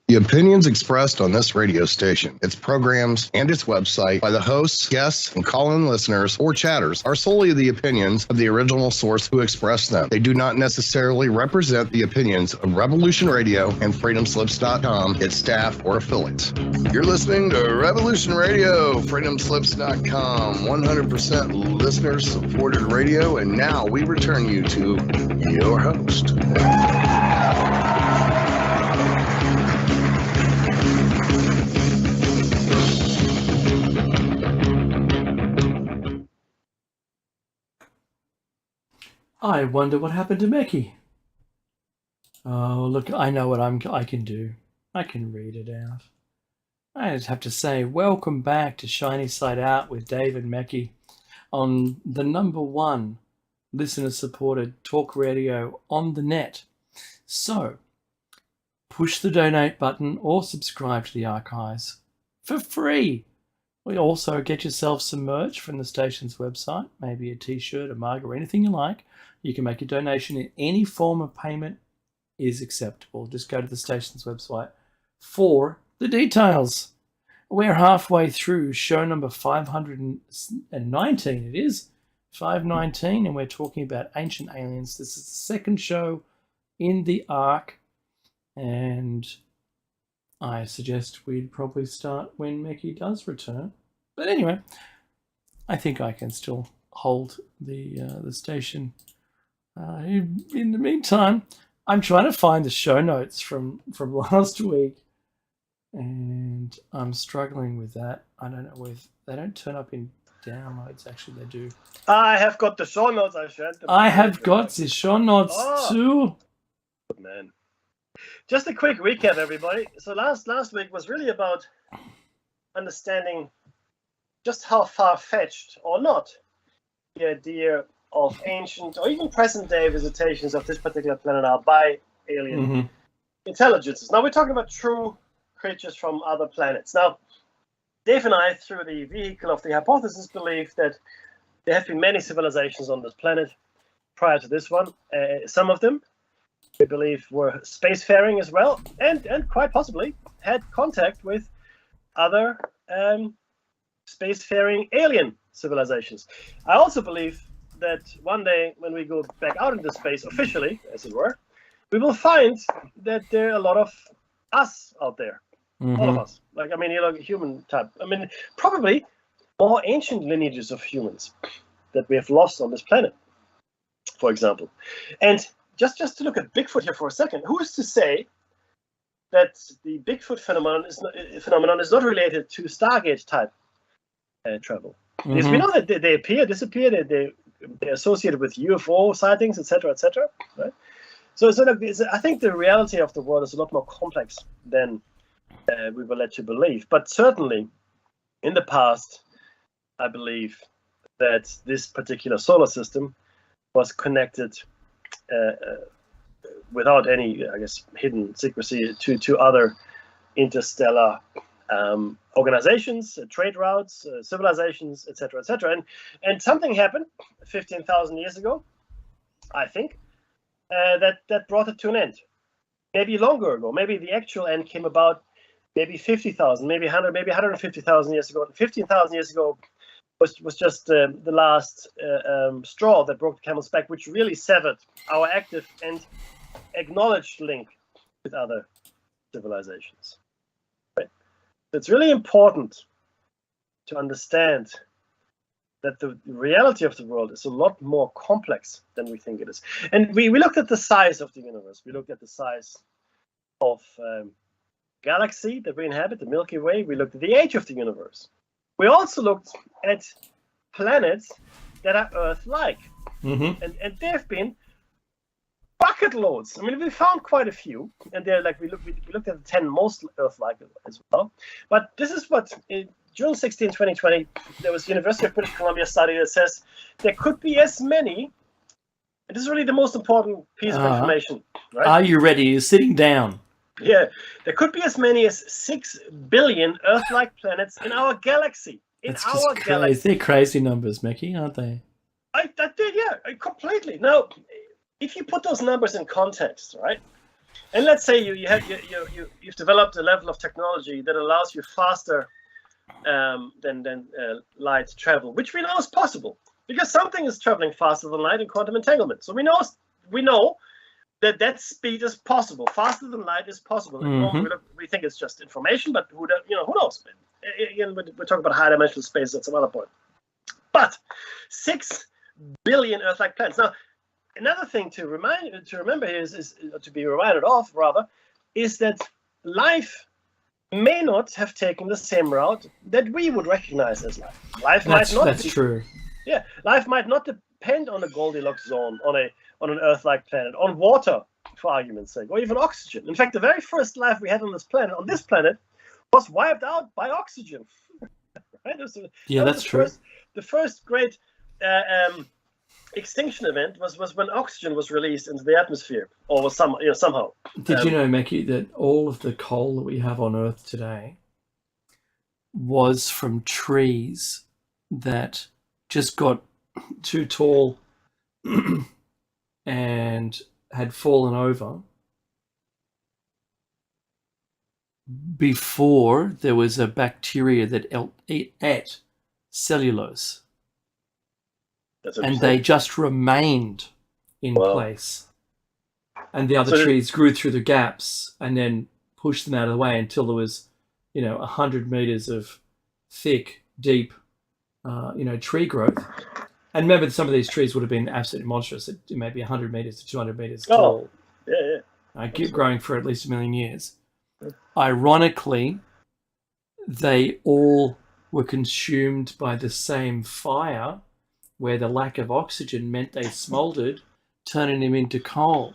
The opinions expressed on this radio station, its programs, and its website by the hosts, guests, and call-in listeners or chatters are solely the opinions of the original source who expressed them. They do not necessarily represent the opinions of Revolution Radio and FreedomSlips.com, its staff, or affiliates. You're listening to Revolution Radio, FreedomSlips.com, 100% listener-supported radio, and now we return you to your host. I wonder what happened to Mickey. Oh, look, I know what I can do. I can read it out. I just have to say, welcome back to Shiny Side Out with Dave and Mickey on the #1 listener-supported talk radio on the net. So, push the donate button or subscribe to the archives for free. We also get yourself some merch from the station's website, maybe a t-shirt, a mug, or anything you like. You can make a donation in any form of payment is acceptable. Just go to the station's website for the details. We're halfway through show number 519. It is 519, and we're talking about Ancient Aliens. This is the second show in the arc, and I suggest we'd probably start when Mickey does return. But anyway, I think I can still hold the station. In the meantime, I'm trying to find the show notes from last week, and I'm struggling with that. I don't know if they don't turn up in downloads. Actually, they do. I have got the show notes. I have got the show notes too. Good man. Just a quick recap, everybody. So last week was really about understanding just how far-fetched or not the idea of ancient or even present-day visitations of this particular planet are by alien intelligences. Now, we're talking about true creatures from other planets. Now, Dave and I, through the vehicle of the hypothesis, believe that there have been many civilizations on this planet prior to this one. Some of them, we believe, were spacefaring as well, and quite possibly had contact with other spacefaring alien civilizations. I also believe that one day, when we go back out into space officially, as it were, we will find that there are a lot of us out there. All of us. Like, I mean, you know, human type. I mean, probably more ancient lineages of humans that we have lost on this planet, for example. And just to look at Bigfoot here for a second, who is to say that the Bigfoot phenomenon is not related to Stargate type travel? Because we know that they appear, disappear, they're associated with UFO sightings, etc., right? So I think the reality of the world is a lot more complex than we were led to believe. But certainly, in the past, I believe that this particular solar system was connected without any, I guess, hidden secrecy to other interstellar organizations, trade routes, civilizations, etc., and something happened 15,000 years ago, I think, that brought it to an end. Maybe longer ago. Maybe the actual end came about maybe 50,000, maybe 100, maybe 150,000 years ago. And 15,000 years ago was just the last straw that broke the camel's back, which really severed our active and acknowledged link with other civilizations. Right? It's really important to understand that the reality of the world is a lot more complex than we think it is. And we looked at the size of the universe. We looked at the size of galaxy that we inhabit, the Milky Way. We looked at the age of the universe. We also looked at planets that are Earth-like. And there have been bucket loads. I mean, we found quite a few, and they're like we looked at the 10 most Earth-like as well. But this is what in June 16, 2020, there was University of British Columbia study that says there could be as many. And this is really the most important piece of information. Right? Are you ready? You're sitting down. Yeah, there could be as many as 6 billion Earth-like planets in our galaxy. Galaxy. They're crazy numbers, Mickey, aren't they? I completely. Now, if you put those numbers in context, right? And let's say you've developed a level of technology that allows you faster than light travel, which we know is possible because something is traveling faster than light in quantum entanglement. So we know that speed is possible. Faster than light is possible. Mm-hmm. We think it's just information, but who knows? Again, we're talking about high dimensional space at some other point. But 6 billion Earth-like planets. Now, another thing to remember here is to be reminded of rather, is that life may not have taken the same route that we would recognize as life. That's true. Yeah, life might not depend on a Goldilocks zone, on an Earth-like planet, on water, for argument's sake, or even oxygen. In fact, the very first life we had on this planet, was wiped out by oxygen. Right? That's true. The first great extinction event was when oxygen was released into the atmosphere, or was somehow. Did you know, Mackie, that all of the coal that we have on Earth today was from trees that just got too tall and had fallen over before there was a bacteria that ate cellulose. And they just remained in place. And the other trees grew through the gaps and then pushed them out of the way until there was, 100 meters of thick, deep, tree growth. And remember, some of these trees would have been absolutely monstrous, maybe 100 meters to 200 meters tall. Yeah. Keep growing for at least 1 million years. Ironically, they all were consumed by the same fire, where the lack of oxygen meant they smoldered, turning them into coal.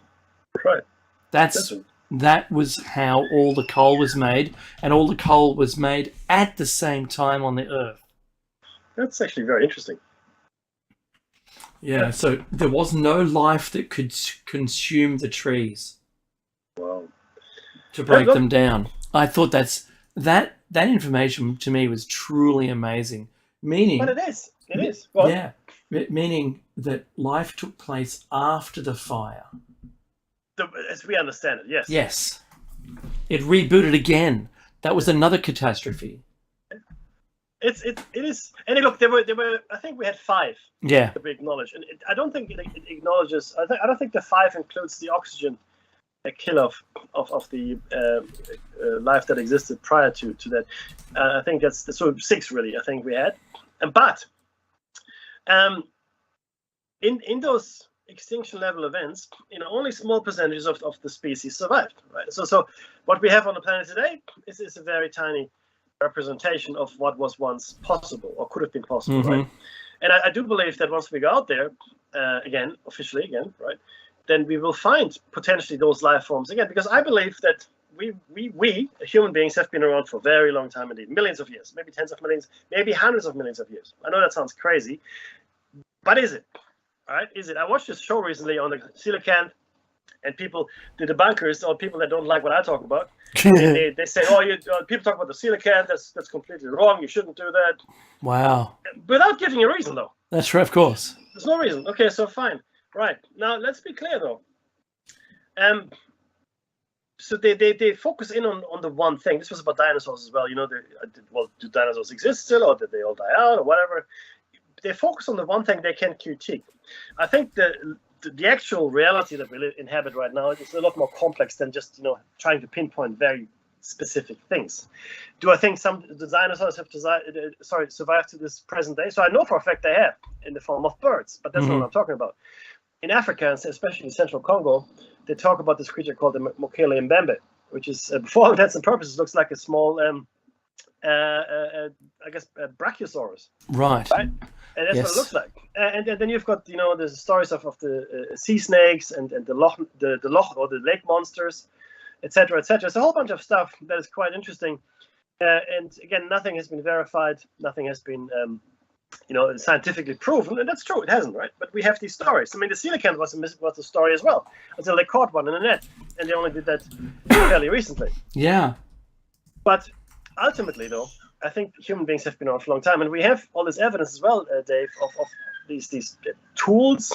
Right. That was how all the coal was made, and all the coal was made at the same time on the Earth. That's actually very interesting. Yeah, so there was no life that could consume the trees. Wow. To break them down. I thought that information to me was truly amazing. Meaning, but it is. Yeah, meaning that life took place after the fire. As we understand it, yes. Yes. It rebooted again. That was another catastrophe. It is. And look, there were. I think we had 5. Yeah. That we acknowledge, and I don't think it acknowledges. I don't think the 5 includes the oxygen kill of the life that existed prior to that. I think that's so 6 really. I think we had, but in those extinction level events, only small percentages of the species survived. Right. So what we have on the planet today is a very tiny representation of what was once possible or could have been possible. Right. And I do believe that once we go out there, officially again, right, then we will find potentially those life forms again, because I believe that we human beings have been around for a very long time indeed, millions of years, maybe tens of millions, maybe hundreds of millions of years. I know that sounds crazy, but is it? All right, is it? I watched this show recently on the coelacanth, and the debunkers, or people that don't like what I talk about, they say, people talk about the coelacanth, that's completely wrong, you shouldn't do that. Wow. Without giving a reason, though. That's right, of course. There's no reason. Okay, so fine. Right. Now, let's be clear, though. So they focus in on the one thing. This was about dinosaurs as well. Do dinosaurs exist still, or did they all die out, or whatever? They focus on the one thing they can critique. I think the actual reality that we inhabit right now is a lot more complex than just trying to pinpoint very specific things. Do I think the dinosaurs have survived to this present day? So I know for a fact they have, in the form of birds, but that's not what I'm talking about. In Africa, especially in central Congo, they talk about this creature called the Mokele Mbembe, which is, for all intents and purposes, looks like a small, brachiosaurus. Right. And that's what it looks like. And then you've got, the stories of the sea snakes and the loch or the lake monsters, etc., etc. It's a whole bunch of stuff that is quite interesting. And again, nothing has been verified. Nothing has been, scientifically proven, and that's true. It hasn't, right? But we have these stories. I mean, the coelacanth was a story as well, until they caught one in a net, and they only did that fairly recently. Yeah. But ultimately, though, I think human beings have been around for a long time, and we have all this evidence as well, Dave, of these tools,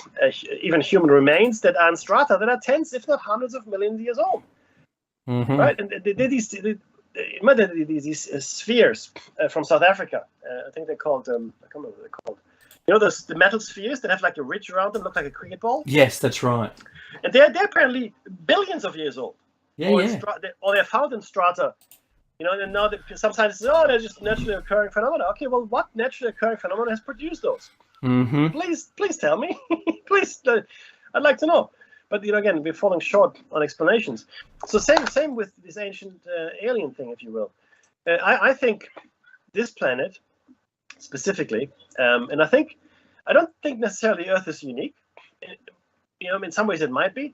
even human remains that are in strata that are tens, if not hundreds of millions of years old. right? And these spheres from South Africa. I think they're called. I can't remember what they're called. You know, the metal spheres that have like a ridge around them, look like a cricket ball. Yes, that's right. And they're apparently billions of years old. Yeah, Or they're found in strata. You know, and now some scientists say, they're just naturally occurring phenomena. Okay, well, what naturally occurring phenomena has produced those? Please tell me. Please, I'd like to know. But again, we're falling short on explanations. So same with this ancient alien thing, if you will. I think this planet specifically, and I don't think necessarily Earth is unique. In some ways it might be,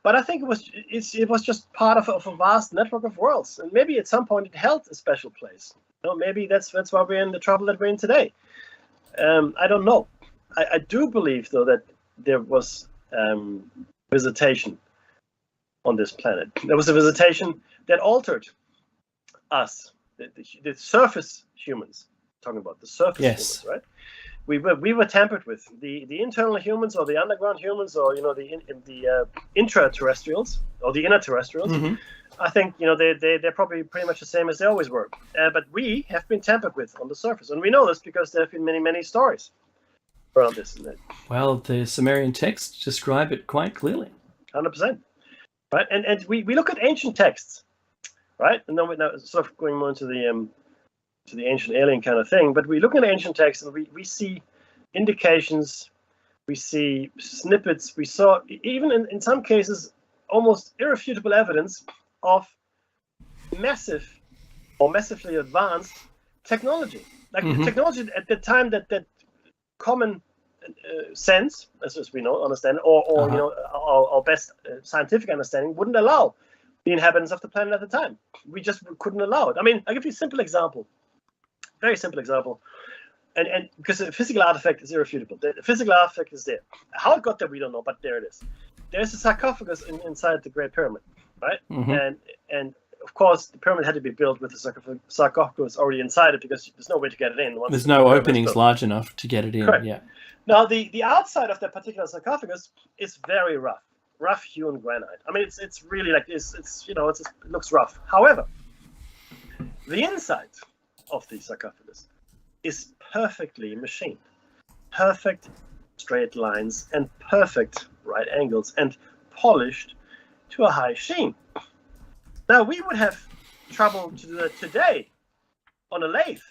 but I think it was just part of a vast network of worlds, and maybe at some point it held a special place. Maybe that's why we're in the trouble that we're in today. I don't know. I do believe though that there was visitation on this planet. There was a visitation that altered us, the surface humans. Talking about the surface humans, right? We were tampered with. The internal humans, or the underground humans, or the intraterrestrials or the inner terrestrials. I think they're probably pretty much the same as they always were. But we have been tampered with on the surface, and we know this because there have been many stories around this. Well, the Sumerian texts describe it quite clearly. 100%, right? And we look at ancient texts, right? And then we're now sort of going more into the ancient alien kind of thing, but we look at ancient texts and we see indications, we see snippets, we saw even in some cases almost irrefutable evidence of massive or massively advanced technology, like technology at the time that common sense, as we understand, or our best scientific understanding wouldn't allow the inhabitants of the planet at the time. We just couldn't allow it. I mean, I'll give you a simple example. Very simple example, and because the physical artifact is irrefutable. The physical artifact is there. How it got there, we don't know, but there it is. There's a sarcophagus inside the Great Pyramid, right? And of course, the pyramid had to be built with the sarcophagus already inside it because there's no way to get it in. There's no openings large enough to get it in. Correct. Yeah. Now, the outside of that particular sarcophagus is very rough hewn granite. I mean, it's really like this. It looks rough. However, the inside of the sarcophagus is perfectly machined, perfect straight lines and perfect right angles and polished to a high sheen. Now we would have trouble to do that today on a lathe,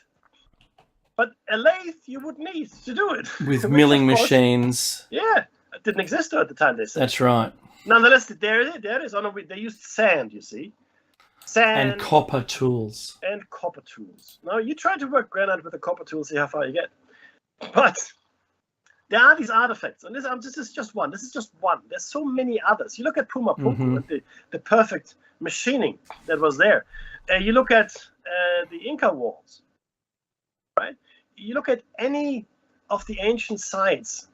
but a lathe you would need to do it with milling machines. Yeah, it didn't exist at the time, they said. That's right. Nonetheless, there it is. They used sand, you see. Sand and copper tools. Now you try to work granite with a copper tool, see how far you get. But there are these artifacts, and this is just one. This is just one. There's so many others. You look at Puma Punku and the perfect machining that was there. You look at the Inca walls, right? You look at any of the ancient sites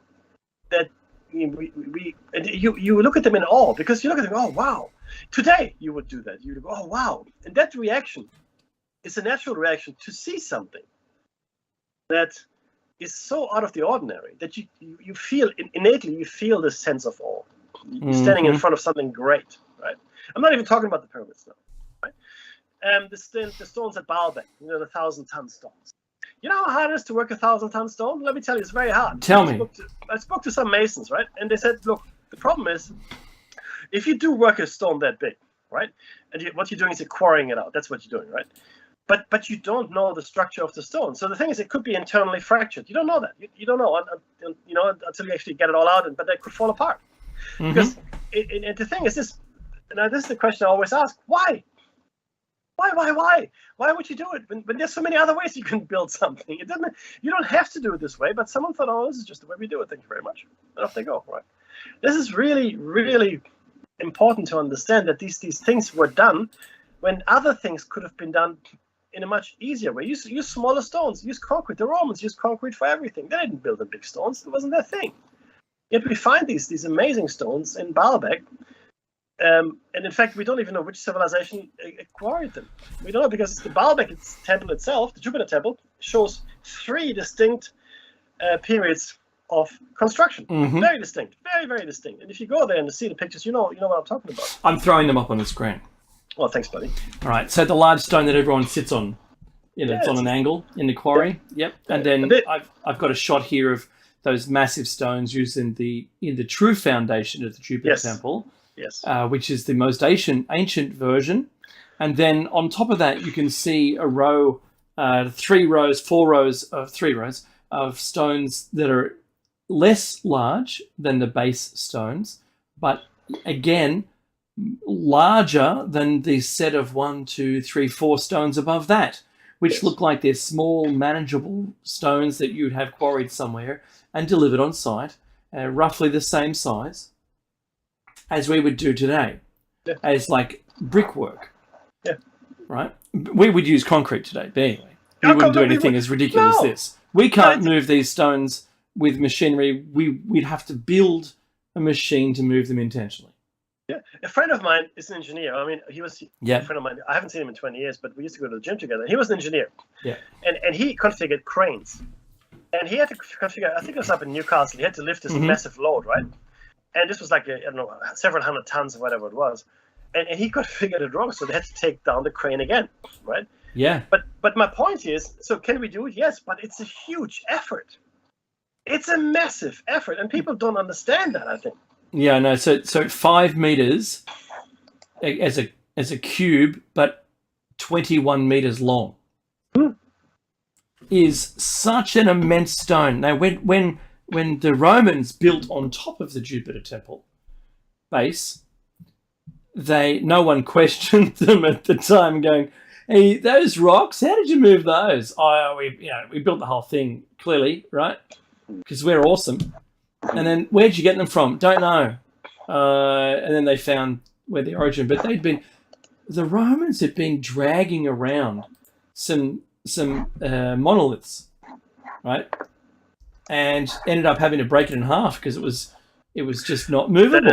that you look at them in awe, because you look at them, oh wow. Today you would do that. You would go, oh wow. And that reaction is a natural reaction to see something that is so out of the ordinary that you feel innately, you feel this sense of awe. You're standing in front of something great, right? I'm not even talking about the pyramids now, right? The stones at Baalbek, the 1,000-ton stones. You know how hard it is to work a 1,000-ton stone? Let me tell you, it's very hard. I spoke to some masons, right? And they said, look, the problem is, if you do work a stone that big, right, and what you're doing is you're quarrying it out. That's what you're doing, right? But you don't know the structure of the stone. So the thing is, it could be internally fractured. You don't know that. You don't know, until you actually get it all out. But they could fall apart. Because and the thing is this. Now this is the question I always ask: Why? Why would you do it when there's so many other ways you can build something? You don't have to do it this way. But someone thought, oh, this is just the way we do it. Thank you very much. And off they go. Right. This is really, really important to understand that these things were done when other things could have been done in a much easier way. Use smaller stones, use concrete. The Romans used concrete for everything. They didn't build the big stones. It wasn't their thing. Yet we find these amazing stones in Baalbek. And in fact, we don't even know which civilization acquired them. We don't know, because the Baalbek temple itself, the Jupiter temple, shows 3 distinct periods of construction. Very distinct, very, very distinct. And if you go there and see the pictures, you know what I'm talking about. I'm throwing them up on the screen. Well, thanks, buddy. All right. So the large stone that everyone sits on, it's on it's- an angle in the quarry. Yep. And then But I've got a shot here of those massive stones used in the true foundation of the Jupiter Yes. temple, Yes. which is the most ancient version. And then on top of that, you can see a row, 3 rows, 4 rows of 3 rows of stones that are less large than the base stones, but again, larger than the set of 1, 2, 3, 4 stones above that, which Yes. look like they're small, manageable stones that you'd have quarried somewhere and delivered on site, roughly the same size as we would do today, as like brickwork. Yeah. Right? We would use concrete today, but anyway. We wouldn't do anything as ridiculous as this. We can't move these stones with machinery. We'd have to build a machine to move them intentionally. Yeah, a friend of mine is an engineer. I mean, he was a friend of mine. I haven't seen him in 20 years, but we used to go to the gym together. He was an engineer. Yeah. And he configured cranes. And he had to configure, I think it was up in Newcastle, he had to lift this massive load, right? And this was like, I don't know, several hundred tons or whatever it was. And he configured it wrong, so they had to take down the crane again, right? Yeah. But my point is, so can we do it? Yes, but it's a huge effort. It's a massive effort, and people don't understand that, I think. Yeah, no. So 5 meters as a cube, but 21 meters long, is such an immense stone. Now, when the Romans built on top of the Jupiter temple base, no one questioned them at the time, going, "Hey, those rocks, how did you move those?" "Oh, we built the whole thing, clearly, right? Because we're awesome." And then, "Where'd you get them from?" "Don't know." And then they found where the origin. But the Romans had been dragging around some monoliths, right? And ended up having to break it in half because it was just not movable.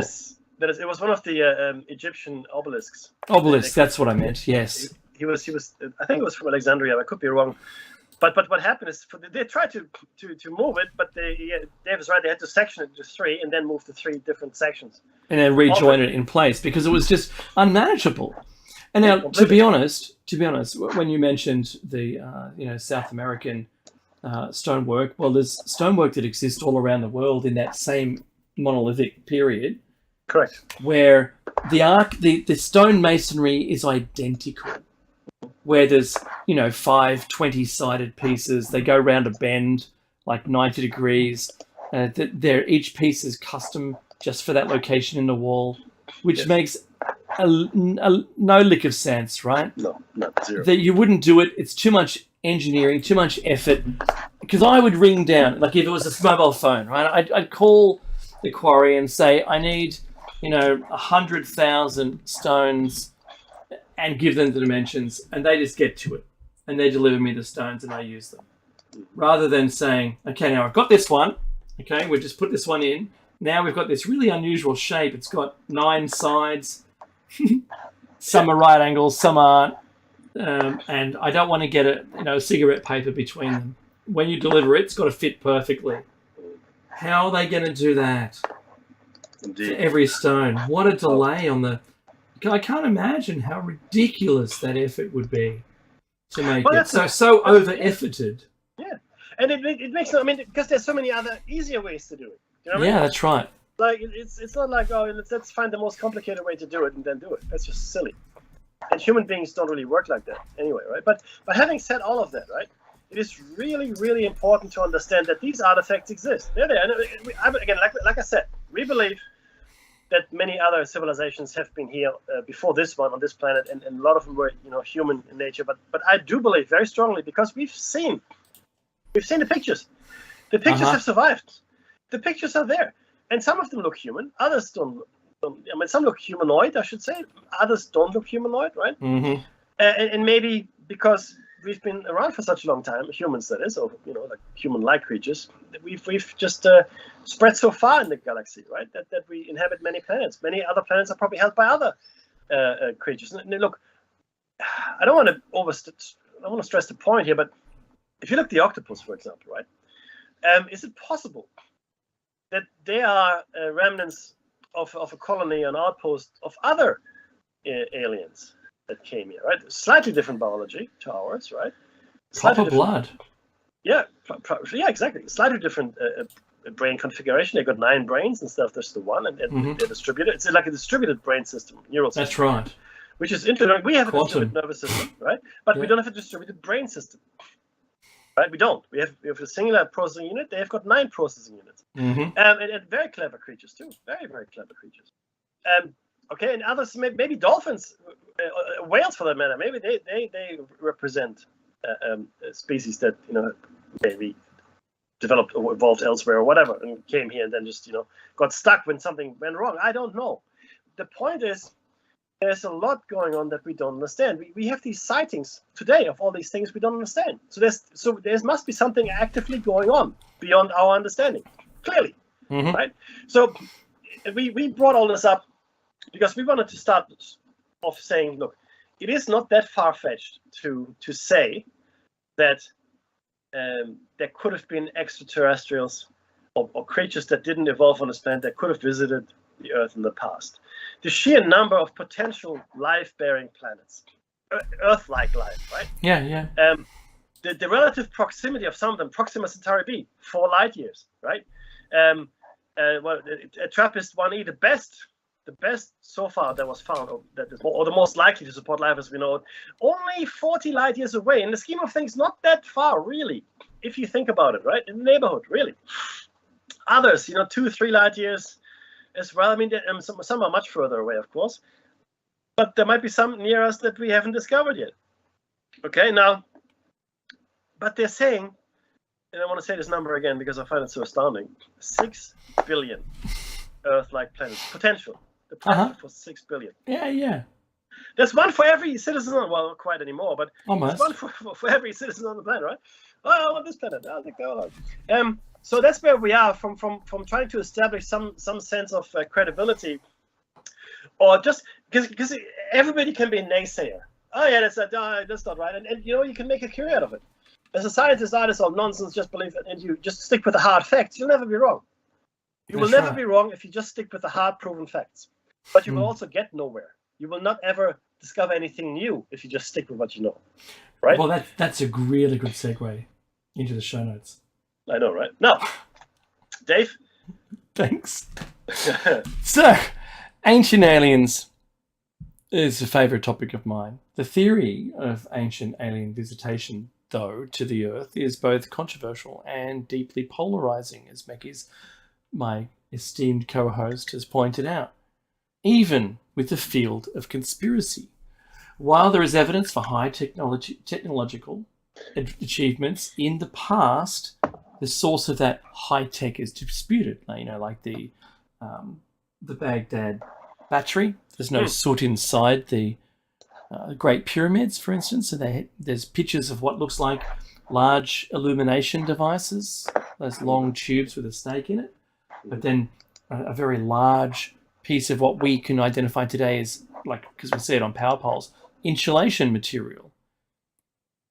It was one of the Egyptian obelisks. Obelisk, that's what I meant. Yes. He was. I think it was from Alexandria. I could be wrong. But what happened is they tried to move it, but Dave is right. They had to section it into 3 and then move the 3 different sections. And then rejoin it in place because it was just unmanageable. And now, to be honest, when you mentioned the South American stonework, well, there's stonework that exists all around the world in that same monolithic period. Correct. Where the stone masonry is identical. Where there's 5 20-sided pieces, they go round a bend like 90 degrees. Each piece is custom just for that location in the wall, which makes no lick of sense, right? No, not zero. That you wouldn't do it. It's too much engineering, too much effort. Because I would ring down, like if it was a mobile phone, right? I'd call the quarry and say, "I need 100,000 stones," and give them the dimensions, and they just get to it, and they deliver me the stones, and I use them, rather than saying, "Okay, now I've got this one. Okay, we just put this one in. Now we've got this really unusual shape. It's got 9 sides. Some are right angles, some aren't, and I don't want to get a cigarette paper between them. When you deliver it, it's got to fit perfectly." How are they going to do that? Indeed. For every stone? What a delay on the... I can't imagine how ridiculous that effort would be to make it so over-efforted. Yeah, and it makes no... I mean, because there's so many other easier ways to do it. You know what I mean? That's right. Like, it's not like, let's find the most complicated way to do it and then do it. That's just silly. And human beings don't really work like that anyway, right? But having said all of that, right, it is really, really important to understand that these artifacts exist. They're there. And again, like I said, we believe that many other civilizations have been here before this one on this planet, and a lot of them were, human in nature. But I do believe very strongly, because we've seen the pictures. The pictures have survived. The pictures are there, and some of them look human. Others don't. I mean, some look humanoid, I should say. Others don't look humanoid, right? Mm-hmm. And maybe because we've been around for such a long time, humans that is, or like human-like creatures, we've just spread so far in the galaxy, right? That we inhabit many planets. Many other planets are probably held by other creatures. And look, I don't want to stress the point here, but if you look at the octopus, for example, right? Is it possible that they are remnants of a colony, an outpost of other aliens? that came here, right? Slightly different biology to ours, right? Proper blood. Yeah, yeah, exactly. Slightly different brain configuration. They got 9 brains instead of just the one, and they're distributed. It's like a distributed brain system, neural system. That's right. Which is interesting. We have a Quantum. distributed nervous system, right? But we don't have a distributed brain system, right? We don't. We have a singular processing unit. They have got 9 processing units, and very clever creatures too. Very, very clever creatures. Okay, and others, maybe dolphins, whales for that matter. Maybe they represent a species that maybe developed or evolved elsewhere or whatever, and came here and then just got stuck when something went wrong. I don't know. The point is, there's a lot going on that we don't understand. We have these sightings today of all these things we don't understand. So there must be something actively going on beyond our understanding, clearly, right? So we brought all this up because we wanted to start off saying, look, it is not that far-fetched to say that there could have been extraterrestrials or creatures that didn't evolve on this planet that could have visited the Earth in the past. The sheer number of potential life-bearing planets, Earth-like life, right? Yeah. The relative proximity of some of them, Proxima Centauri b, 4 light years, right? TRAPPIST-1e, the best so far that was found, or the most likely to support life as we know it, only 40 light years away. In the scheme of things, not that far, really, if you think about it, right? In the neighborhood, really. Others, 2-3 light years as well. I mean, some are much further away, of course, but there might be some near us that we haven't discovered yet. Okay, now, but they're saying, and I want to say this number again because I find it so astounding, 6 billion Earth-like planets, potential. The potential for 6 billion. Yeah. There's one for every citizen. Well, not quite anymore, but almost. There's one for every citizen on the planet, right? Oh, I want this planet. I'll take that one. So that's where we are from trying to establish some sense of credibility, or just because everybody can be a naysayer. Oh yeah, that's not right, and you can make a career out of it. As a scientist, it's all nonsense. Just believe it, and you just stick with the hard facts. You'll never be wrong. You will never be wrong if you just stick with the hard proven facts. But you will also get nowhere. You will not ever discover anything new if you just stick with what you know, right? Well, that's a really good segue into the show notes. I know, right? Now, Dave. Thanks. So, ancient aliens is a favorite topic of mine. The theory of ancient alien visitation, though, to the Earth is both controversial and deeply polarizing, as my esteemed co-host has pointed out, even with the field of conspiracy. While there is evidence for high technological achievements in the past, the source of that high tech is disputed. Like the Baghdad battery. There's no soot inside the Great Pyramids, for instance. So there's pictures of what looks like large illumination devices, those long tubes with a snake in it. But then a very large piece of what we can identify today as, because we see it on power poles, insulation material.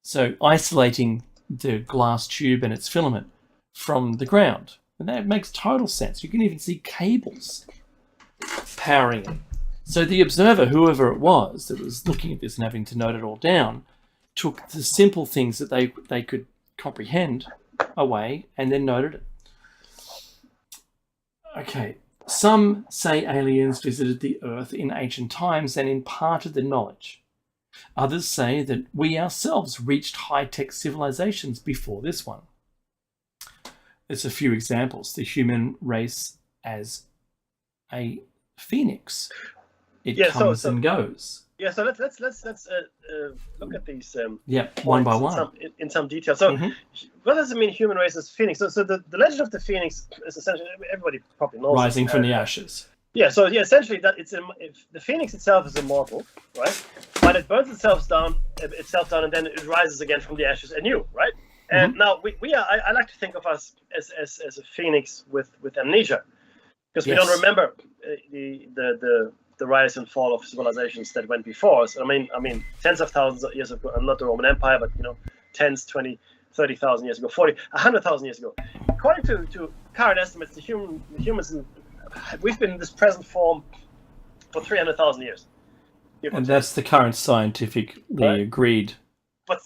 So isolating the glass tube and its filament from the ground. And that makes total sense. You can even see cables powering it. So the observer, whoever it was that was looking at this and having to note it all down, took the simple things that they could comprehend away and then noted it. Okay, some say aliens visited the Earth in ancient times and imparted the knowledge. Others say that we ourselves reached high-tech civilizations before this one. There's a few examples. The human race as a phoenix. It comes and goes. Yeah, so let's look at these. One by one in some detail. So, what does it mean, human race as phoenix? So the legend of the phoenix is essentially, everybody probably knows, rising from the ashes. Yeah. So essentially that if the phoenix itself is immortal, right? But it burns itself down, and then it rises again from the ashes anew, right? And now we are. I like to think of us as a phoenix with amnesia, because we don't remember the rise and fall of civilizations that went before us. I mean, tens of thousands of years ago, not the Roman Empire, but tens, 20, 30,000 years ago, 40, 100,000 years ago. According to current estimates, the humans, we've been in this present form for 300,000 years. And that's the current scientifically agreed. But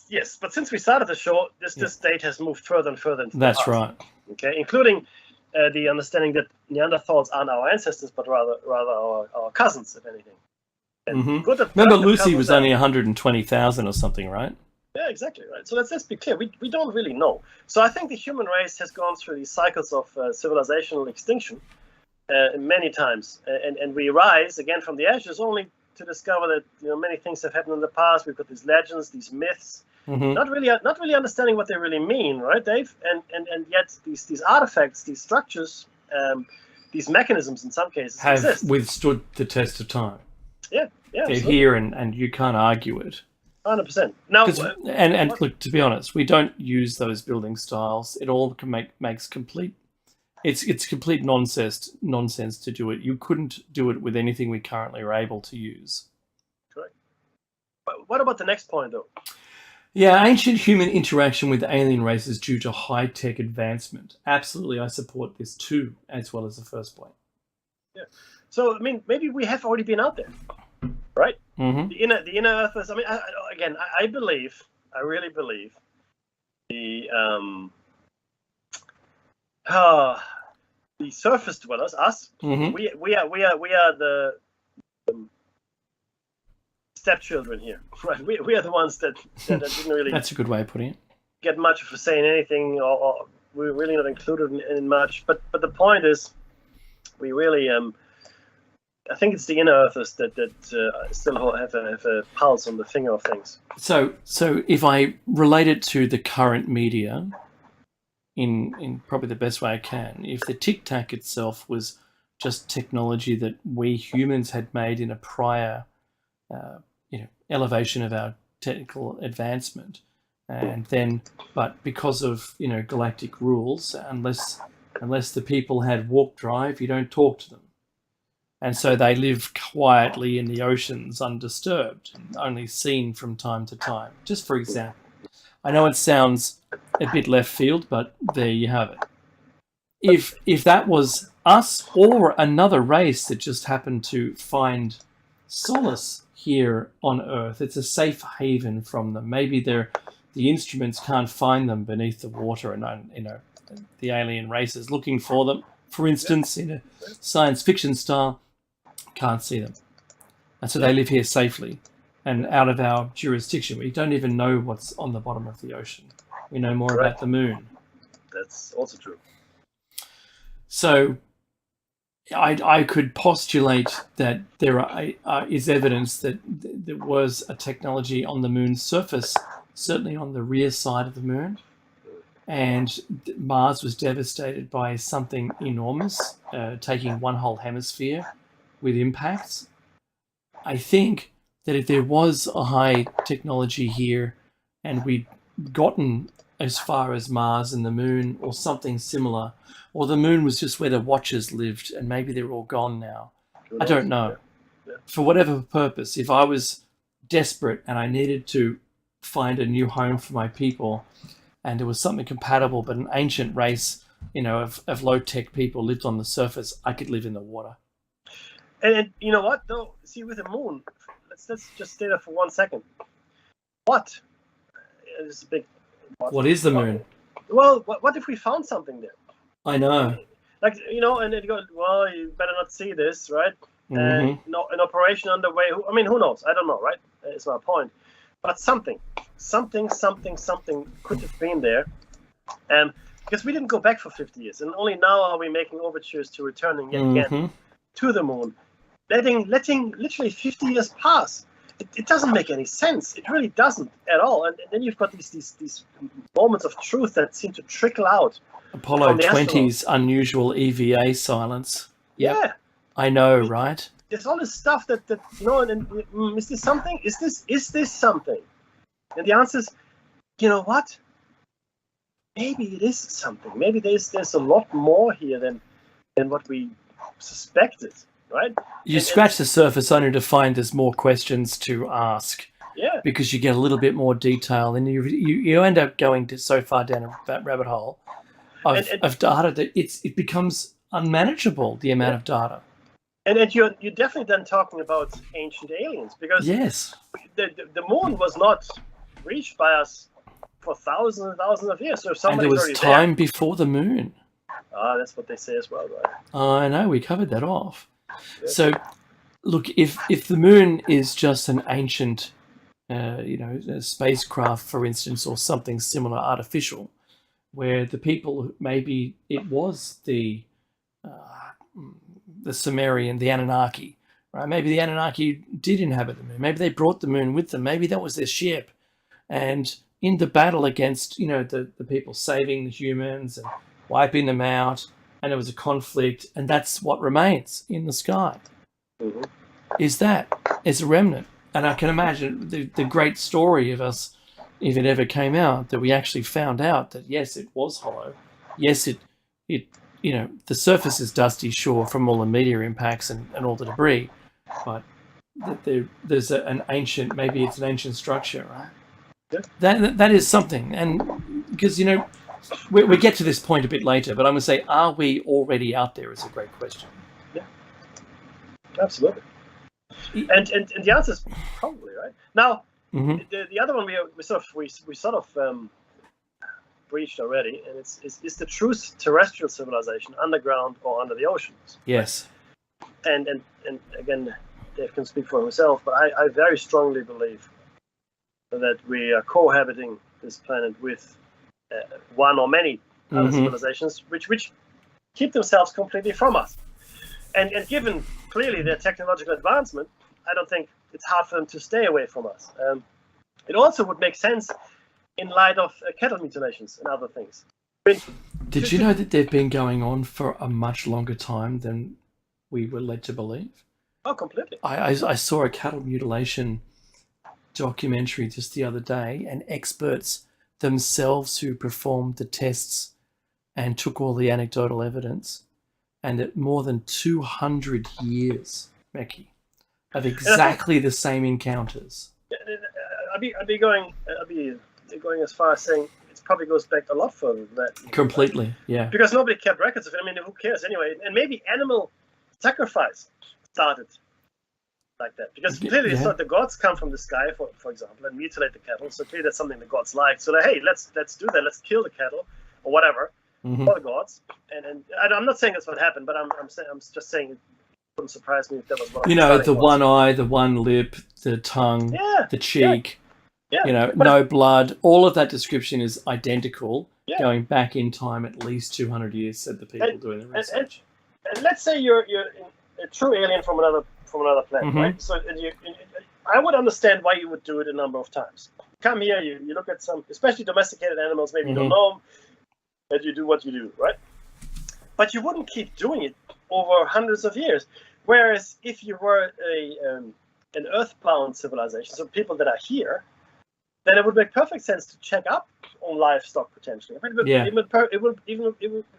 since we started the show, this date has moved further and further into the That's past. right. Okay, including the understanding that Neanderthals aren't our ancestors, but rather our cousins, if anything. And remember, Lucy was only 120,000 or something, right? Yeah, exactly right. So let's be clear. We don't really know. So I think the human race has gone through these cycles of civilizational extinction many times, and we rise again from the ashes only to discover that many things have happened in the past. We've got these legends, these myths, not really understanding what they really mean, right, Dave? And yet these artifacts, these structures, these mechanisms in some cases have exist. withstood the test of time. Yeah, They're absolutely. here, and you can't argue it. 100%. Now, and look, to be honest, we don't use those building styles. It all makes complete. It's complete nonsense to do it. You couldn't do it with anything we currently are able to use. Correct. But what about the next point, though? Yeah, ancient human interaction with alien races due to high-tech advancement. Absolutely, I support this too, as well as the first point. Yeah. So, I mean, maybe we have already been out there, right? Mm-hmm. The inner earthers. I mean, I believe, I really believe, the surface dwellers, us. Mm-hmm. We are the stepchildren here, right? We are the ones that didn't really. That's a good way of putting it. Get much of a say in anything, or we're really not included in much. But the point is, we really I think it's the inner earthers that still have a pulse on the finger of things. So if I relate it to the current media, in probably the best way I can, if the Tic Tac itself was just technology that we humans had made in a prior, elevation of our technical advancement, and then, but because of galactic rules, unless the people had warp drive, you don't talk to them. And so they live quietly in the oceans undisturbed, only seen from time to time. Just for example. I know it sounds a bit left field, but there you have it. If that was us or another race that just happened to find solace here on Earth, it's a safe haven from them. Maybe the instruments can't find them beneath the water, and the alien races looking for them, for instance, in a science fiction style, can't see them. And so they live here safely and out of our jurisdiction. We don't even know what's on the bottom of the ocean. We know more about the moon. That's also true. So I could postulate that there is evidence that there was a technology on the moon's surface, certainly on the rear side of the moon, and Mars was devastated by something enormous, taking one whole hemisphere with impacts. I think that if there was a high technology here and we'd gotten as far as Mars and the moon or something similar, or the moon was just where the Watchers lived and maybe they're all gone now. I don't know. Yeah. For whatever purpose, if I was desperate and I needed to find a new home for my people and there was something compatible, but an ancient race, of low-tech people lived on the surface, I could live in the water. And you know what, though? See, with the moon, let's just stay there for 1 second. What? It's a big. What is the moon? Well, what if we found something there? I know. Like, and it goes, well, you better not see this, right? Mm-hmm. An operation underway. I mean, who knows? I don't know, right? Is my point. But something could have been there. Because we didn't go back for 50 years, and only now are we making overtures to returning yet again to the moon, letting literally 50 years pass. It doesn't make any sense. It really doesn't at all. And then you've got these moments of truth that seem to trickle out. Apollo 20's unusual EVA silence. Yep. Yeah, I know, right? There's all this stuff that is this something? Is this something? And the answer is, you know what? Maybe it is something. Maybe there's a lot more here than what we suspected, right? You scratch the surface only to find there's more questions to ask. Yeah. Because you get a little bit more detail, and you end up going so far down that rabbit hole of data that it becomes unmanageable, the amount of data. And you're definitely then talking about ancient aliens, because Yes. the moon was not reached by us for thousands and thousands of years. So if And somebody's there was already time there, before the moon. that's what they say as well, right? I know, we covered that off. Yes. So, look, if the moon is just an ancient, a spacecraft, for instance, or something similar, artificial, where the people, maybe it was the Sumerian, the Anunnaki, right? Maybe the Anunnaki did inhabit the moon. Maybe they brought the moon with them. Maybe that was their ship. And in the battle against, the people saving the humans and wiping them out, and there was a conflict, and that's what remains in the sky. Mm-hmm. Is a remnant. And I can imagine the great story of us, if it ever came out, that we actually found out that, yes, it was hollow. Yes, it the surface is dusty, sure, from all the meteor impacts and all the debris, but there's an ancient, maybe it's an ancient structure, right? Yeah. That is something. And because, we get to this point a bit later, but I'm going to say, are we already out there is a great question. Yeah, absolutely. And the answer is probably, right? Now, the other one we sort of breached already, and it's the true terrestrial civilization, underground or under the oceans. Yes. And again, Dave can speak for himself, but I very strongly believe that we are cohabiting this planet with one or many other civilizations, which keep themselves completely from us. And given clearly their technological advancement, I don't think it's hard for them to stay away from us. It also would make sense in light of cattle mutilations and other things. Did you know that they've been going on for a much longer time than we were led to believe? Oh, completely. I saw a cattle mutilation documentary just the other day, and experts themselves who performed the tests and took all the anecdotal evidence, and that more than 200 years, Becky, of exactly the same encounters. I'd be going as far as saying it probably goes back a lot further than that. Completely, yeah. Because nobody kept records of it. I mean, who cares anyway? And maybe animal sacrifice started like that. Because clearly it's not the gods come from the sky, for example, and mutilate the cattle. So clearly that's something the gods like. So hey, let's do that. Let's kill the cattle or whatever for the gods. And I'm not saying that's what happened, but I'm just saying it wouldn't surprise me if that was what the one eye, the one lip, the tongue, the cheek. Yeah. No blood. All of that description is identical, going back in time at least 200 years, said the people doing the research. And let's say you're a true alien from another planet, right? So I would understand why you would do it a number of times. Come here, you look at some, especially domesticated animals, maybe you don't know them, and you do what you do, right? But you wouldn't keep doing it over hundreds of years. Whereas if you were an earthbound civilization, so people that are here, then it would make perfect sense to check up on livestock potentially. It would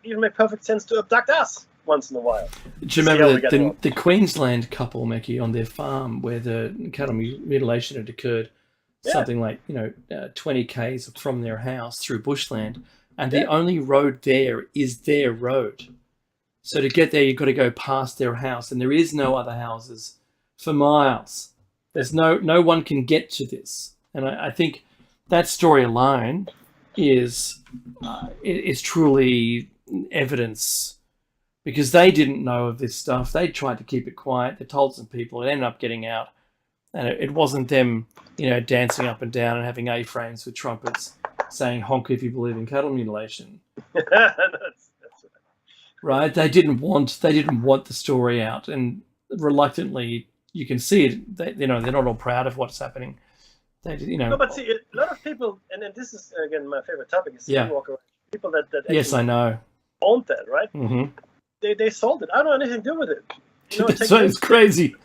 even make perfect sense to abduct us once in a while. Do you remember the Queensland couple, Mickey, on their farm where the cattle mutilation had occurred, something like 20 k's from their house through bushland, and the only road there is their road. So to get there, you've got to go past their house, and there is no other houses for miles. There's no one can get to this. And I think that story alone is truly evidence, because they didn't know of this stuff. They tried to keep it quiet. They told some people. It ended up getting out. And it wasn't them, dancing up and down and having A-frames with trumpets saying honk if you believe in cattle mutilation. That's right? They didn't want the story out. And reluctantly, you can see it. They're not all proud of what's happening. No, but see, a lot of people, and this is again my favorite topic, is skinwalker. People that yes, I know, owned that, right? Mm-hmm. They sold it. I don't know anything to do with it. So it's crazy.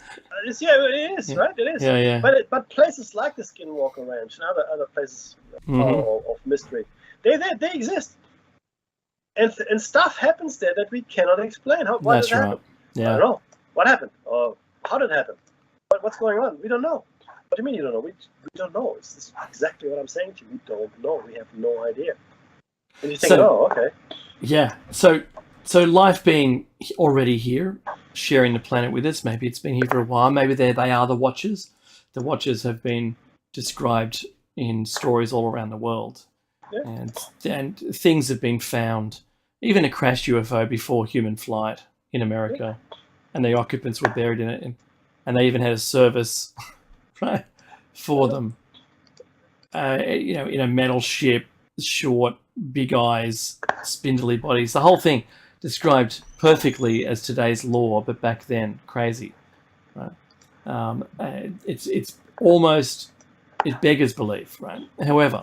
It is, right? It is. Yeah. But places like the Skinwalker Ranch and other places of mystery, they exist, and stuff happens there that we cannot explain. Why did it happen? Yeah. I don't know. What happened? Or how did it happen? What's going on? We don't know. What do you mean you don't know? We don't know. It's exactly what I'm saying to you. We don't know. We have no idea. And you think, okay. Yeah. So life being already here, sharing the planet with us. Maybe it's been here for a while. Maybe they are the Watchers. The Watchers have been described in stories all around the world, and things have been found. Even a crashed UFO before human flight in America, and the occupants were buried in it, and they even had a service right, for them. In a metal ship, short, big eyes, spindly bodies. The whole thing described perfectly as today's law, but back then, crazy. Right? It's almost, it beggars belief, right? However,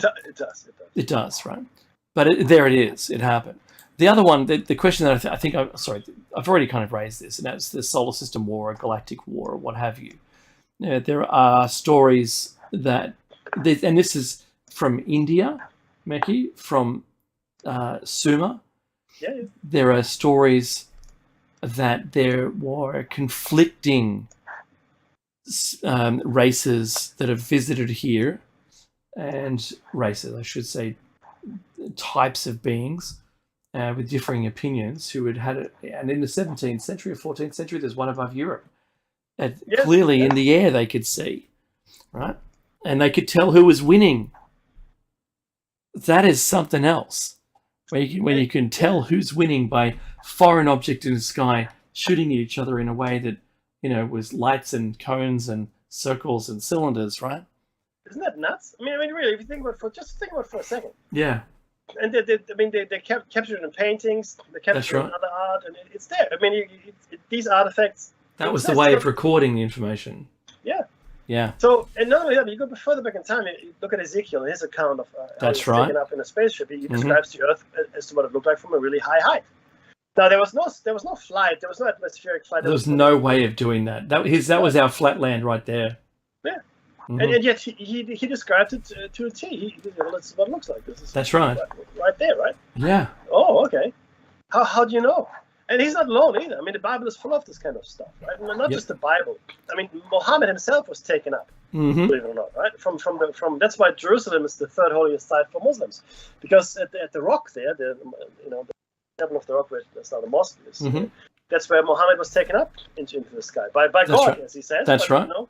it does, right? But there it is. It happened. The other one, the question that I've already kind of raised this, and that's the solar system war, or galactic war, or what have you. There are stories that, and this is from India, Meki, from Suma. Yeah. There are stories that there were conflicting races that have visited here, and races, I should say, types of beings with differing opinions who had it. And in the 17th century or 14th century, there's one above Europe. Clearly in the air they could see, right? And they could tell who was winning. That is something else. When you can tell who's winning by foreign object in the sky shooting at each other in a way that, was lights and cones and circles and cylinders, right? Isn't that nuts? I mean, really, if you think about it for a second. Yeah. And they captured it in paintings, they captured it in other art, and it's there. I mean, these artifacts. That was the way of recording the information. Yeah. Yeah. So, and not only that, you go further back in time. You look at Ezekiel and his account of how he was taken up in a spaceship. He describes the Earth as to what it looked like from a really high height. Now there was no flight. There was no atmospheric flight. There was no way of doing that. That was our flatland right there. Yeah. Mm-hmm. And yet he described it to a T. That's what it looks like. That's right. Right there, right? Yeah. Oh, okay. How do you know? And he's not alone either. I mean, the Bible is full of this kind of stuff, right? And not just the Bible. I mean, Muhammad himself was taken up, believe it or not, right? From that's why Jerusalem is the third holiest site for Muslims, because at the rock there, the temple of the rock, where that's now the mosque is. That's where Muhammad was taken up into the sky by God, right. As he says. That's right. I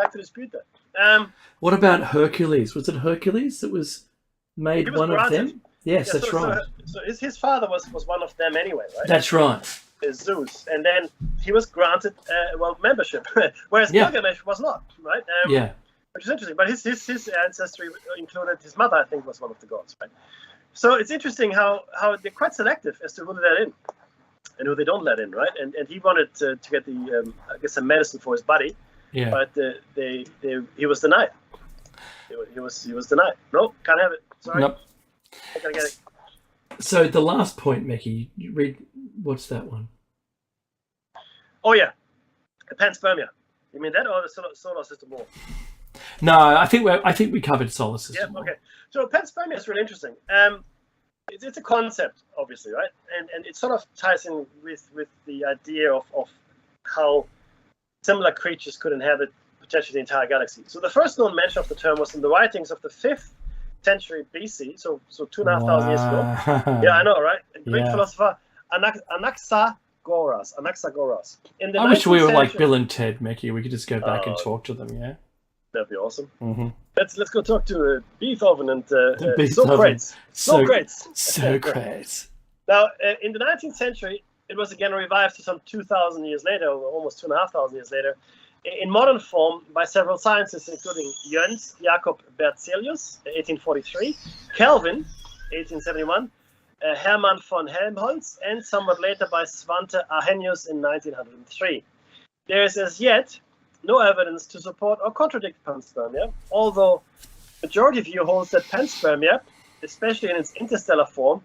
like to dispute that. What about Hercules? Was it Hercules that was made one of them? Yes, that's right. So his father was one of them anyway, right? That's right. Zeus, and then he was granted membership, whereas Gilgamesh was not, right? Which is interesting. But his ancestry included his mother. I think was one of the gods, right? So it's interesting how they're quite selective as to who they let in and who they don't let in, right? And he wanted to get the some medicine for his body, but he was denied. He was denied. No, can't have it. Sorry. Nope. I gotta get it. So the last point, Mickey, you read. What's that one? Oh yeah, panspermia. You mean that, or the solar system war? No, I think we covered solar system. Yeah. Okay. So panspermia is really interesting. It's a concept, obviously, right? And it sort of ties in with the idea of how similar creatures could inhabit potentially the entire galaxy. So the first known mention of the term was in the writings of the 5th century BC, so 2,500 years ago. Yeah, I know, right? A Greek philosopher Anaxagoras. I wish we were like Bill and Ted, Mickey. We could just go back and talk to them. Yeah, that'd be awesome. Mm-hmm. Let's go talk to Beethoven and Socrates. Socrates. Now, in the 19th century, it was again revived to some 2,000 years later, or almost 2,500 years later, in modern form by several scientists, including Jöns Jakob Berzelius, 1843, Kelvin, 1871, Hermann von Helmholtz, and somewhat later by Svante Arrhenius in 1903. There is as yet no evidence to support or contradict panspermia, although the majority view holds that panspermia, especially in its interstellar form,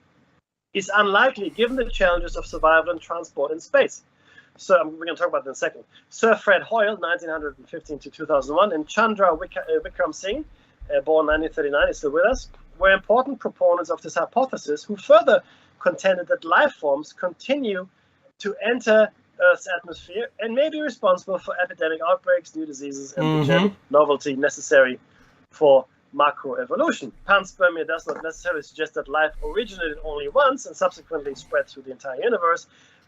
is unlikely given the challenges of survival and transport in space. So we're going to talk about that in a second. Sir Fred Hoyle, 1915 to 2001, and Chandra Vikram Singh, born 1939, is still with us, were important proponents of this hypothesis, who further contended that life forms continue to enter Earth's atmosphere and may be responsible for epidemic outbreaks, new diseases, and the genetic novelty necessary for macroevolution. Panspermia does not necessarily suggest that life originated only once and subsequently spread through the entire universe,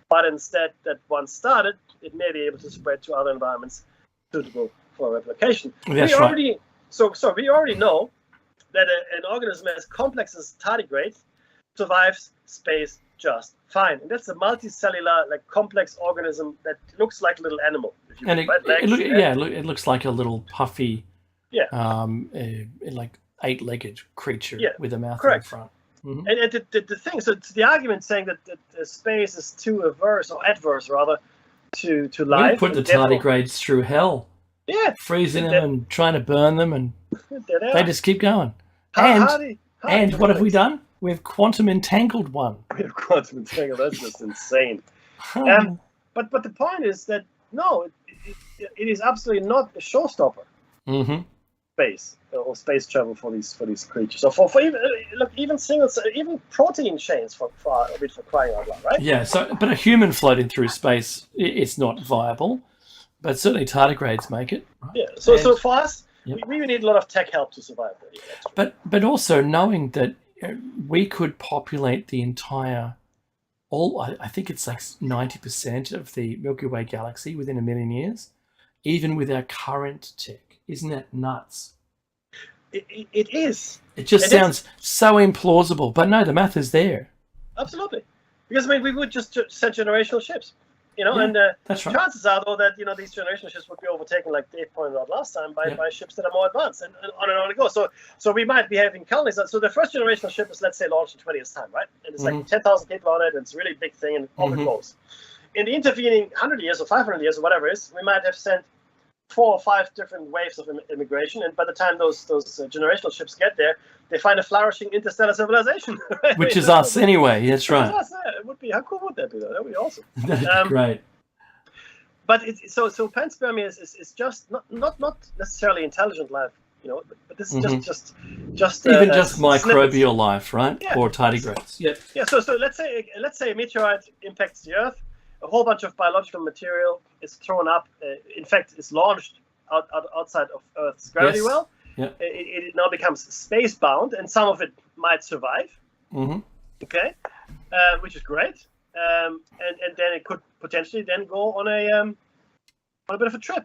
but instead that once started, it may be able to spread to other environments suitable for replication. That's we right. already we already know that an organism as complex as tardigrade survives space just fine, and that's a multicellular, like complex organism that looks like a little animal. If you And legs, it looks like a little puffy, yeah, like 8-legged creature with a mouth correct. in front. Mm-hmm. And the thing, so it's the argument saying that the space is too adverse rather to life. We put the tardigrades through hell. Yeah, freezing them and trying to burn them, and they just keep going. And what have we done? We've quantum entangled one. We have quantum entangled. That's just insane. But the point is that no, it is absolutely not a showstopper. Mm-hmm. Space travel for these creatures. So for even protein chains for crying out loud, right? Yeah. But a human floating through space, it's not viable. But certainly tardigrades make it. Right? Yeah. So for us, we need a lot of tech help to survive. But also knowing that we could populate the entire, I think it's like 90% of the Milky Way galaxy within 1 million years, even with our current tech. Isn't that nuts? It is. It just sounds so implausible, but no, the math is there. Absolutely, because we would just send generational ships, and that's right. Chances are though that these generational ships would be overtaken, like Dave pointed out last time, by ships that are more advanced, and on it goes. So we might be having colonies. So the first generational ship is, let's say, launched in 20 years time, right? And it's like 10,000 people on it, and it's a really big thing, and off it goes. In the intervening 100 years or 500 years or whatever it is, we might have sent 4 or 5 different waves of immigration, and by the time those generational ships get there, they find a flourishing interstellar civilization, right? Which is us anyway. That's right. It would be. How cool would that be, though? That would be awesome. That'd be great. But so panspermia is just not necessarily intelligent life, but this is just even just microbial snippets. Life, right? Yeah. Or tardigrades. Yep. Yeah. So let's say a meteorite impacts the Earth. A whole bunch of biological material is thrown up. In fact, it's launched outside of Earth's gravity well. Yeah. It now becomes space-bound, and some of it might survive. Mm-hmm. Okay, which is great. And then it could potentially then go on a bit of a trip.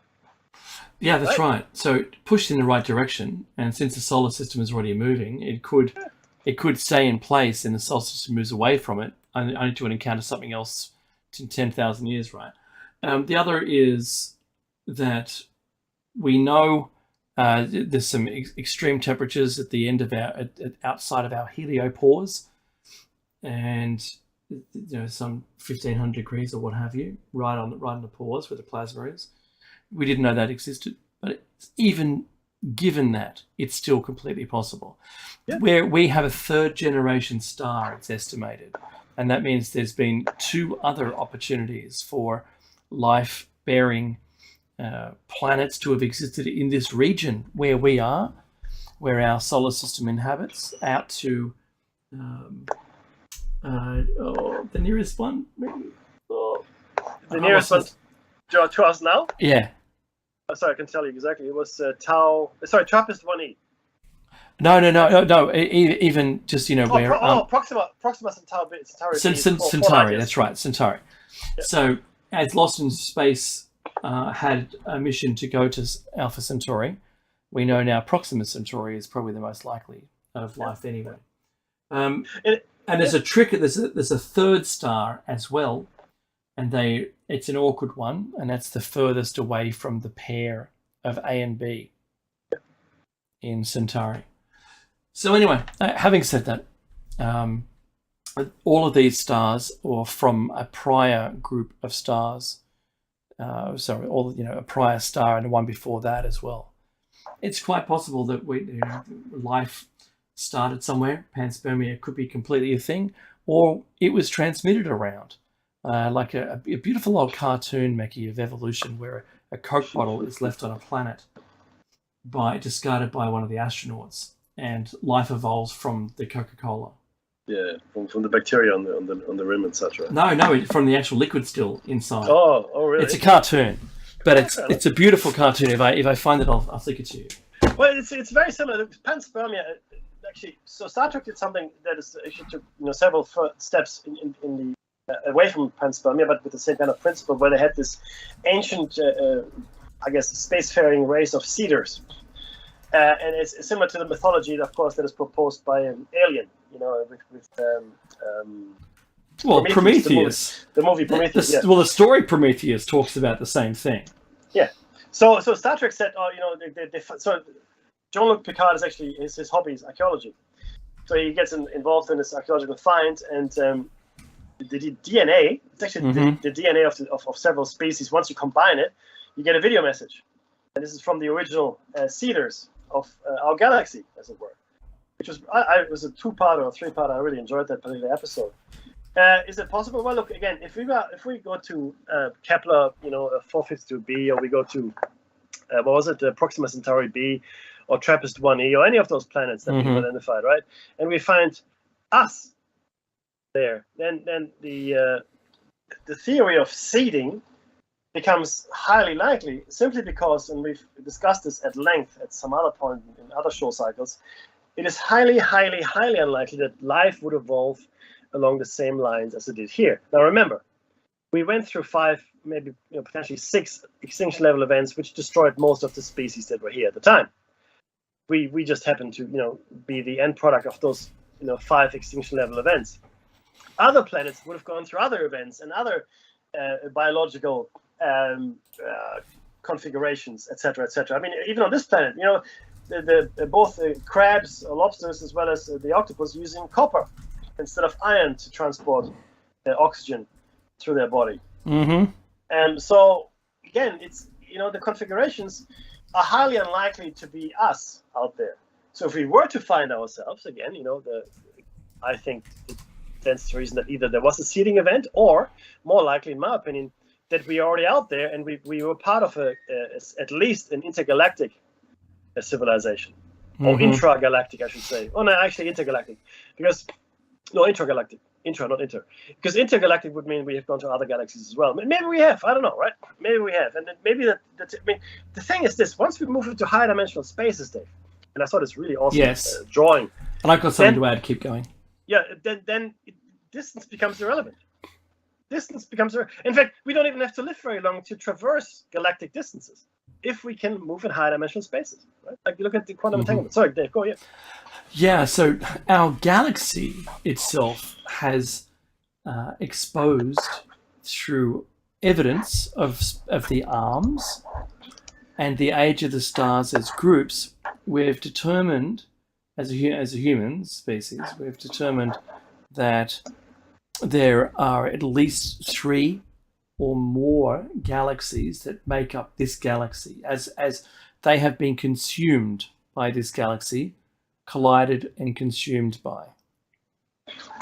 Yeah, that's right. So pushed in the right direction, and since the solar system is already moving, it could stay in place, and the solar system moves away from it, only to encounter something else in 10,000 years, right? The other is that we know there's some extreme temperatures at the end of outside of our heliopause, and some 1,500 degrees or what have you, right on the pores where the plasma is. We didn't know that existed, but even given that, it's still completely possible. Yeah. Where we have a 3rd generation star, it's estimated. And that means there's been 2 other opportunities for life-bearing planets to have existed in this region where we are, where our solar system inhabits, out to the nearest one. The nearest one to us now? Yeah. Oh, sorry, I can tell you exactly. It was Tau. Sorry, TRAPPIST 1e. No. Even just where. Proxima Centauri. Centauri. That's right, Centauri. Yep. So, as Lost in Space had a mission to go to Alpha Centauri, we know now Proxima Centauri is probably the most likely of life anyway. And there's a trick. There's a 3rd star as well, and it's an awkward one, and that's the furthest away from the pair of A and B in Centauri. So anyway, having said that, all of these stars are from a prior group of stars. A prior star and the one before that as well. It's quite possible that life started somewhere. Panspermia could be completely a thing, or it was transmitted around, like a beautiful old cartoon, Mackie, of evolution, where a Coke bottle is left on a planet discarded by one of the astronauts, and life evolves from the Coca-Cola. Yeah, from the bacteria on the rim and such, right? No, from the actual liquid still inside. Oh, really? It's a cartoon, but it's a beautiful cartoon. If I find it, I'll flick it to you. Well, it's very similar. Panspermia, actually. So Star Trek did something that is actually took several steps in away from panspermia, but with the same kind of principle, where they had this ancient, I guess, spacefaring race of seeders. And it's similar to the mythology, of course, that is proposed by an alien, with Prometheus. The movie Prometheus. Well, the story Prometheus talks about the same thing. Yeah. So Star Trek said, so Jean-Luc Picard is his hobby is archaeology. So he gets involved in this archaeological find, and the DNA, it's actually the DNA of several species. Once you combine it, you get a video message. And this is from the original seeders of our galaxy, as it were. Which was it was a 2-part or 3-part. I really enjoyed that particular episode. Is it possible? Well, look, again, if we go to Kepler, 452b, or we go to Proxima Centauri b, or TRAPPIST 1e, or any of those planets that we've identified, right? And we find us there, then the theory of seeding becomes highly likely, simply because, and we've discussed this at length at some other point in other show cycles, it is highly, highly, highly unlikely that life would evolve along the same lines as it did here. Now remember, we went through 5, maybe potentially 6 extinction level events, which destroyed most of the species that were here at the time. We just happened to be the end product of those 5 extinction level events. Other planets would have gone through other events and other biological configurations, etc., etc. I mean, even on this planet, both the crabs or lobsters as well as the octopus using copper instead of iron to transport oxygen through their body. And so again, it's the configurations are highly unlikely to be us out there. So if we were to find ourselves again, I think it stands to reason that either there was a seeding event, or more likely, in my opinion, that we are already out there and we were part of at least an intergalactic civilization, or intragalactic, I should say. Oh no, actually intergalactic, because intragalactic. Intra, not inter. Because intergalactic would mean we have gone to other galaxies as well. Maybe we have. I don't know, right? Maybe we have. And then maybe the thing is this: once we move into higher dimensional spaces, Dave, and I saw this really awesome drawing. And I've got something to add. Keep going. Yeah. Then distance becomes irrelevant. In fact, we don't even have to live very long to traverse galactic distances if we can move in higher dimensional spaces. Right? Like you look at the quantum entanglement. Sorry, Dave. Go. Yeah. Yeah, so our galaxy itself has exposed through evidence of the arms and the age of the stars as groups. We've determined, as a human species, we've determined that there are at least 3 or more galaxies that make up this galaxy, as they have been consumed by this galaxy, collided and consumed by,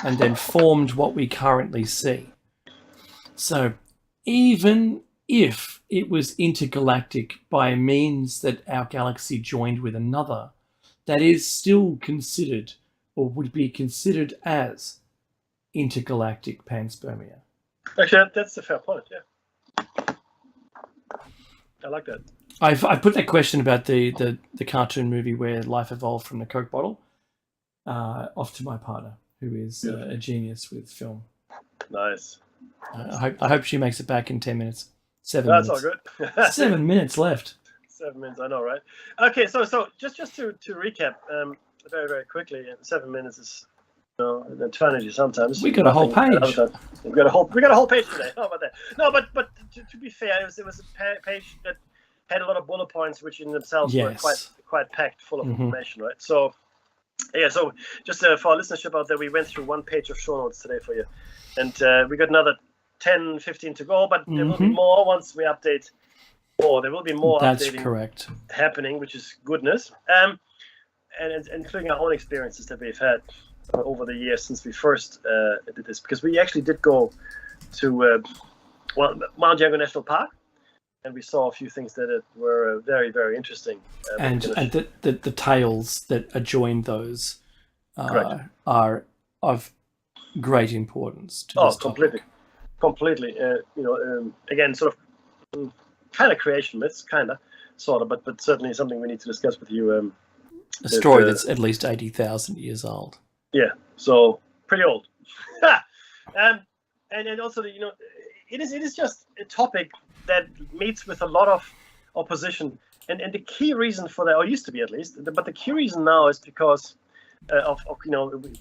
and then formed what we currently see. So even if it was intergalactic by means that our galaxy joined with another, that is still considered, or would be considered as, intergalactic panspermia. Actually, that's a fair point, yeah. I like that. I put that question about the cartoon movie where life evolved from the Coke bottle off to my partner, who is a genius with film. Nice. I hope she makes it back in 10 minutes. 7 That's minutes. all good. 7 minutes left. 7 minutes, I know, right? Okay, so just to recap very, very quickly, 7 minutes is an eternity sometimes. We got a whole page. We got a whole page today. How about that? No, but to be fair, it was a page that had a lot of bullet points, which in themselves were quite packed full of information, right? So, yeah. So just for our listenership out there, we went through 1 page of show notes today for you, and we got another 10, 15 to go. But there will be more once we update. There will be more. That's updating correct. Happening, which is goodness, and including our own experiences that we've had over the years since we first did this, because we actually did go to Mount Diego National Park, and we saw a few things that were very, very interesting. And the tales that adjoin those are of great importance to this topic. Completely. Again, sort of kind of creation myths, sort of, but certainly something we need to discuss with you. A story that's at least 80,000 years old. Yeah, so pretty old. and also, it is just a topic that meets with a lot of opposition, and the key reason for that, or used to be at least, but the key reason now is because of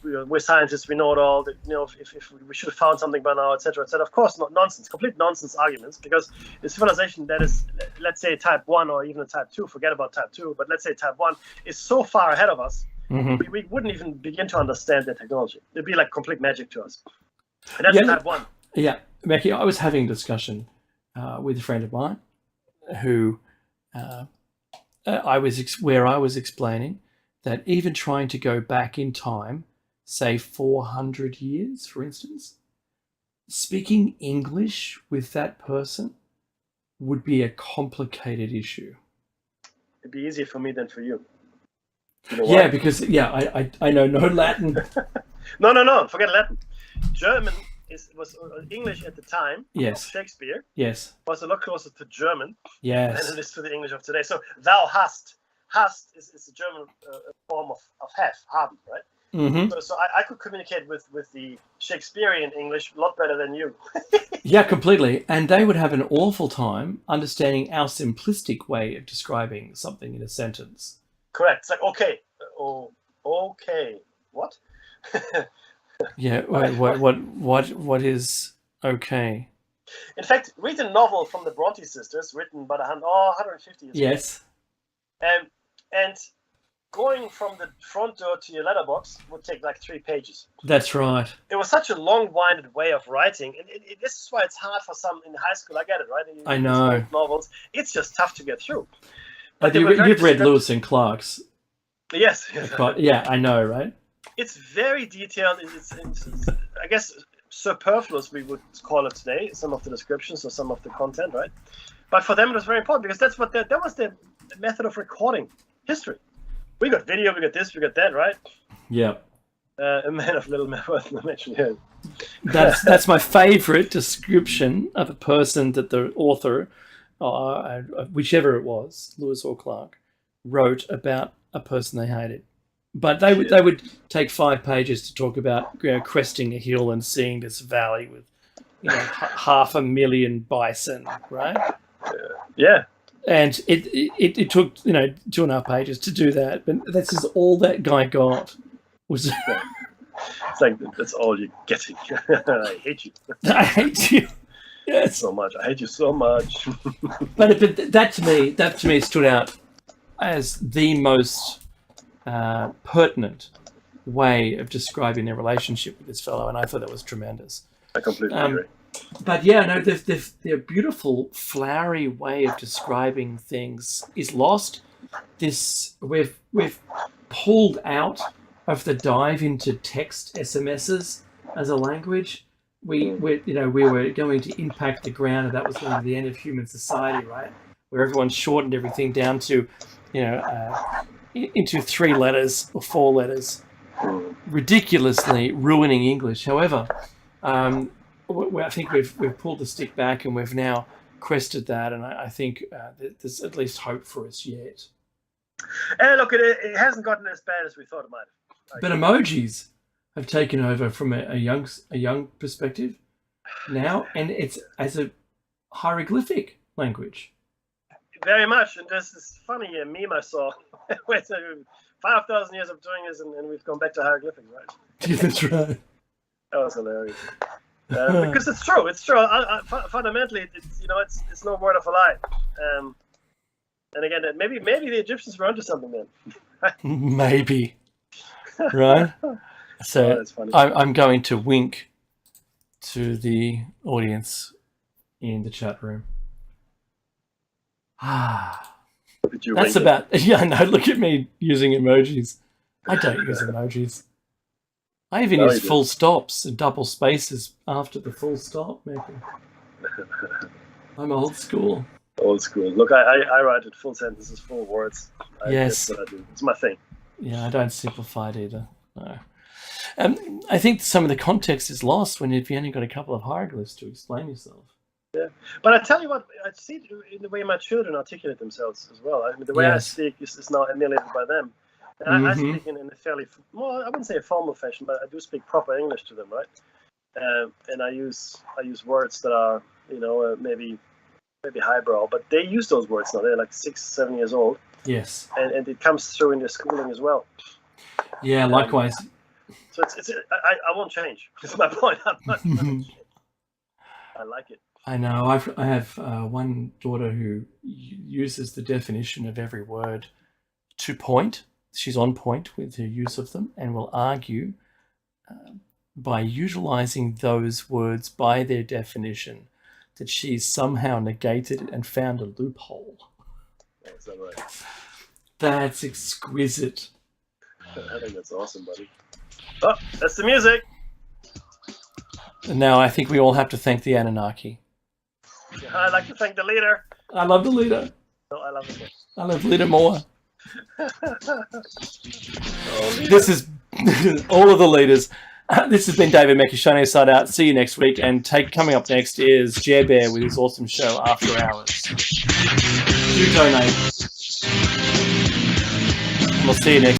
we're scientists, we know it all. That, if we should have found something by now, etc., etc. Of course, not nonsense, complete nonsense arguments. Because the civilization that is, let's say, type 1 or even a type 2, forget about type 2, but let's say type 1 is so far ahead of us, we wouldn't even begin to understand their technology. It'd be like complete magic to us. And that's type 1. Yeah, Becky, I was having a discussion with a friend of mine who I was explaining that even trying to go back in time, say 400 years, for instance, speaking English with that person would be a complicated issue. It'd be easier for me than for you. Yeah, because I know no Latin. No, forget Latin. German was English at the time. Yes. Of Shakespeare. Yes. Was a lot closer to German. Yes. Than it is to the English of today. So thou hast is a German form of haben, right? Mm-hmm. So I could communicate with the Shakespearean English a lot better than you. Yeah, completely. And they would have an awful time understanding our simplistic way of describing something in a sentence. Correct. It's like, okay, what? Yeah, what is okay? In fact, read a novel from the Bronte sisters, written about 150 years ago. Yes. And going from the front door to your letterbox would take like 3 pages. That's right. It was such a long-winded way of writing, and this is why it's hard for some in high school. I get it, right? I know. Novels, it's just tough to get through. But you've read Lewis and Clark's. Yes. Yeah, I know, right? It's very detailed. It's I guess superfluous, we would call it today, some of the descriptions or some of the content, right? But for them, it was very important because that was the method of recording history. We got video, we got this, we got that, right? Yeah. A man of little mention here. That's my favorite description of a person that the author, whichever it was, Lewis or Clark, wrote about a person they hated. But they would take 5 pages to talk about cresting a hill and seeing this valley with 500,000 bison, right? Yeah. And it took 2.5 pages to do that, but that's just all that guy got was. It's like that's all you're getting. I hate you. I hate you. Yes. So much. I hate you so much. but that to me stood out as the most pertinent way of describing their relationship with this fellow, and I thought that was tremendous. I completely agree. But yeah, no, their beautiful, flowery way of describing things is lost. We've pulled out of the dive into text SMSs as a language. We were going to impact the ground, and that was going to be the end of human society, right? Where everyone shortened everything down to, into 3 letters or 4 letters, ridiculously ruining English. However, I think we've pulled the stick back and we've now crested that, and I think there's at least hope for us yet. Look, it hasn't gotten as bad as we thought it might have. But emojis have taken over from a young perspective now, and it's as a hieroglyphic language. Very much, and there's this funny meme I saw where 5,000 years of doing this, and we've gone back to hieroglyphics, right? Yeah, that's right. That was hilarious. Because it's true. It's true. Fundamentally, it's no word of a lie. And again, maybe the Egyptians were onto something then. Maybe. Right. So that's funny. I'm going to wink to the audience in the chat room. That's about. Yeah, no. Look at me using emojis. I don't use emojis. I even use full stops and double spaces after the full stop, maybe. I'm old school. Old school. Look, I write it full sentences, full words. Yes. That's what I do. It's my thing. Yeah, I don't simplify it either. No. I think some of the context is lost when you've only got a couple of hieroglyphs to explain yourself. Yeah, but I tell you what, I see it in the way my children articulate themselves as well. I mean, the way I speak is now emulated by them. And I speak in a fairly, well, I wouldn't say a formal fashion, but I do speak proper English to them, right? and I use words that are maybe highbrow, but they use those words now. They're like 6-7 years old. Yes. And it comes through in their schooling as well. Yeah, likewise. So I won't change. That's my point. I'm not gonna change. I like it. I know. I have one daughter who uses the definition of every word to point. She's on point with her use of them and will argue by utilizing those words by their definition that she's somehow negated it and found a loophole. Is that right? That's exquisite. I think that's awesome, buddy. Oh, that's the music. And now I think we all have to thank the Anunnaki. I'd like to thank the leader. I love the leader. No, I love him. I love leader more. This is all of the leaders. This has been David Mackey, shining his side out. See you next week. And coming up next is Jer Bear with his awesome show After Hours. Do donate. And we'll see you next